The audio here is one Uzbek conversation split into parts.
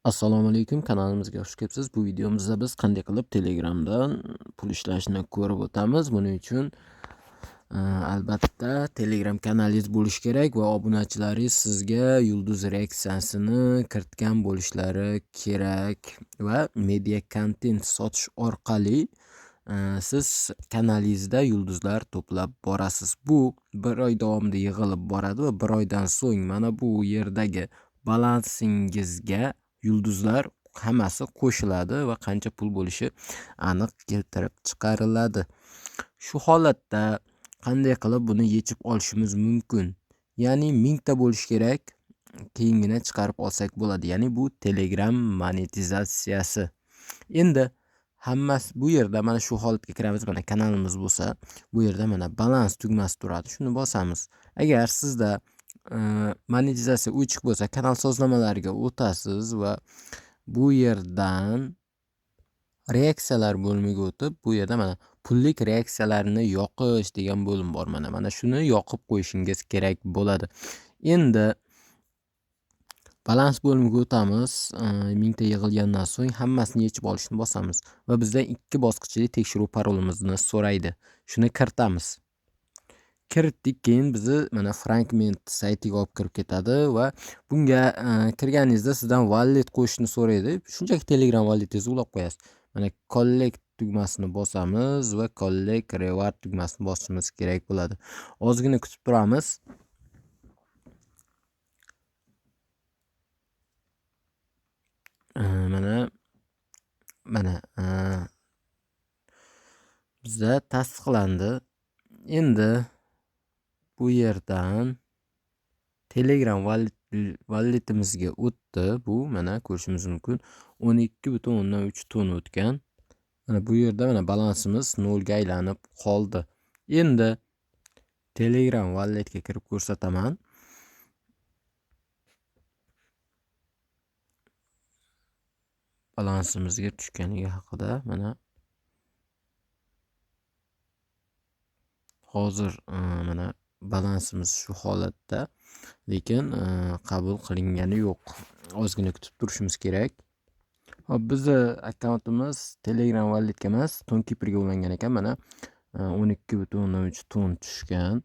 Assalomu alaykum, kanalimizga xush kelibsiz. Bu videomizda biz qanday qilib Telegramdan pul ishlashni ko'rib o'tamiz. Buning uchun albatta Telegram kanalingiz bo'lishi kerak va obunachilaringiz sizga yulduz reaksiyasini kiritgan bo'lishlari kerak va media kontent sotish orqali siz kanalingizda yulduzlar to'plab borasiz. Bu bir oy davomida yig'ilib boradi va bir oydan so'ng mana bu yerdagi balansingizga yulduzlar hammasi qo'shiladi va qancha pul bo'lishi aniq keltirib chiqariladi. Shu holatda qanday qilib buni yechib olishimiz mumkin? Ya'ni 1000 ta bo'lishi kerak, keyingina chiqarib olsak bo'ladi. Ya'ni bu Telegram monetizatsiyasi. Endi hammasi bu yerda mana shu holatga kiramiz. Mana kanalimiz bo'lsa, bu yerda mana balans tugmasi turadi. Shuni bosamiz. Agar sizda monetizatsiya o'chiq bo'lsa, kanal sozlamalariga o'tasiz va bu yerdan reaksiyalar bo'limiga o'tib, bu yerda mana pullik reaksiyalarni yoqish degan bo'lim bor. Mana shuni yoqib qo'yishingiz kerak bo'ladi. Endi balans bo'limiga o'tamiz. 1000 ta yig'ilgandan so'ng hammasini yechib olishni bosamiz va bizdan 2 bosqichli tekshiruv parolimizni so'raydi. Shuni kiritamiz. Kiritdik, keyin bizni mana fragment saytiga olib kirib ketadi va bunga kirganingizda sizdan wallet qo'shishni so'raydi. Shunchaki Telegram walletingizni ulab qo'yasiz. Mana collect tugmasini bosamiz va collect reward tugmasini bosishimiz kerak bo'ladi. Ozgina kutib turamiz. Mana bizda tasdiqlandi. Endi bu yerdan Telegram walletimizga o'tdi. Bu mana ko'rishimiz mumkin. 12.3 ton o'tgan. Mana bu yerda mana balansimiz 0 ga aylanib qoldi. Endi Telegram walletga kirib ko'rsataman. Balansimizga tushganligi haqida mana hozir mana balansimiz shu holatda, lekin qabul qilingani yo'q. Ozgina kutib turishimiz kerak. Hop, bizni akkauntimiz Telegram walletga emas, Tonkeeperga ulangan ekan. Mana 12.3 ton tushgan.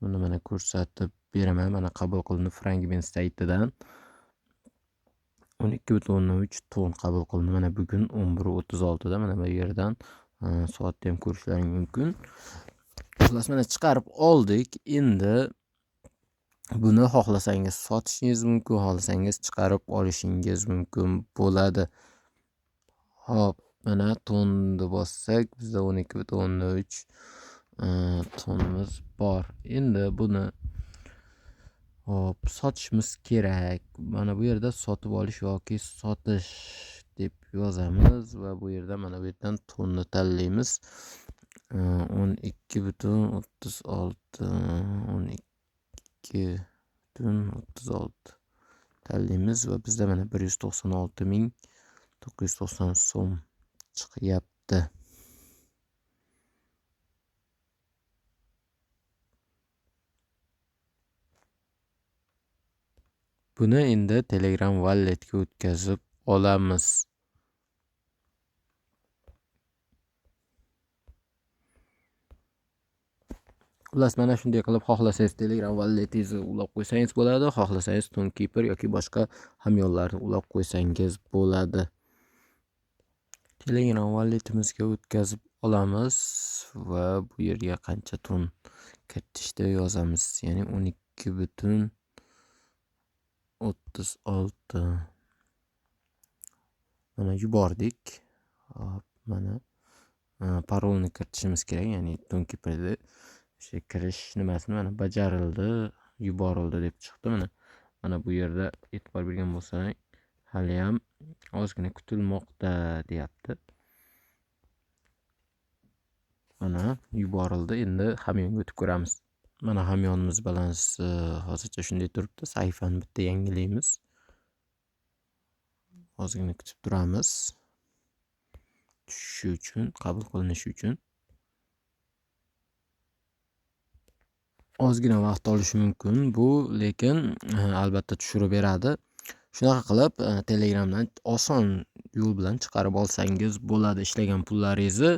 Buni mana ko'rsatib beraman. Mana qabul qilindi fragment saytidan. 12.3 ton qabul qilindi. Mana bugun 11:36 da mana bu yerdan soatda ham ko'rishlaring mumkin. Xullas, mana chiqarib oldik. Endi buni xohlasangiz sotishingiz mumkin, xohlasangiz chiqarib olishingiz mumkin bo'ladi. Hop, mana tonni bossak, bizda 12.3 tonimiz bor. Endi buni sotishimiz kerak. Mana bu yerda sotib olish yoki sotish deb yozamiz va bu yerda mana bu yerdan tonni tanlaymiz. 12.36 tanlaymiz va bizda mana 196.990 so'm chiqyapti. Buni endi Telegram walletga o'tkazib olamiz. Xullas, mana shunday qilib xohlasangiz Telegram walletingizni ulab qo'ysangiz bo'ladi, xohlasangiz Tonkeeper yoki boshqa hamyonlarni ulab qo'ysangiz bo'ladi. Telegram walletimizga o'tkazib olamiz va bu yerga qancha ton kiritishni yozamiz. Ya'ni 12.36. Mana yubordik. Hop, mana parolni kiritishimiz kerak, ya'ni Tonkeeperda kirish nimasini mana bajarildi, yuborildi deb chiqdi. Mana bu yerda e'tibor bergan bo'lsang, hali ham ozgina kutilmoqda deyapti. Mana yuborildi. Endi hamyonga o'tib ko'ramiz. Mana hamyonimiz balansi hozircha shunday turibdi. Sahifani bitta yangilaymiz. Ozgina kutib turamiz. Tushishi uchun, qabul qilinishi uchun. Ozgina vaqt olishi mumkin bu, lekin albatta tushirib beradi. Shunaqa qilib, Telegramdan oson yo'l bilan chiqarib olsangiz bo'ladi ishlagan pullaringizni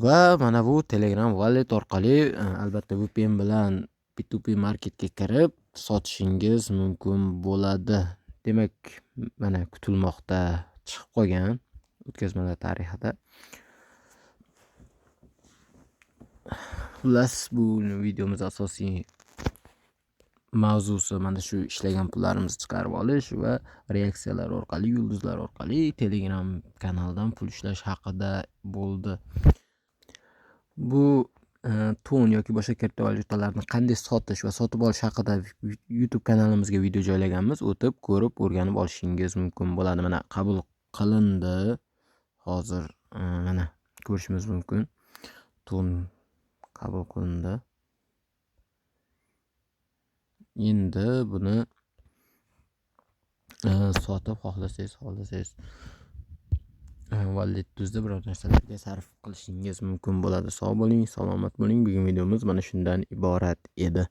va mana bu Telegram Wallet orqali, albatta VPN bilan P2P marketga kirib sotishingiz mumkin bo'ladi. Demak, mana kutilmoqda chiqib qolgan o'tkazmalar tarixida. Xullas, bu videomiz asosiy mavzusi mana shu ishlagan pullarimizni chiqarib olish va reaksiyalar orqali, yulduzlar orqali Telegram kanaldan pul ishlash haqida bo'ldi. Bu ton yoki boshqa kriptovalyutalarni qanday sotish va sotib olish haqida YouTube kanalimizga video joylaganmiz. O'tib ko'rib, o'rganib olishingiz mumkin bo'ladi. Mana qabul qilindi. Hozir mana ko'rishimiz mumkin. Ton qabul qilindi. Endi buni sotib xohlasangiz walletingizda biror narsalarga sarf qilishingiz mumkin bo'ladi. Sog' bo'ling, salomat bo'ling. Bugun videomiz mana shundan iborat edi.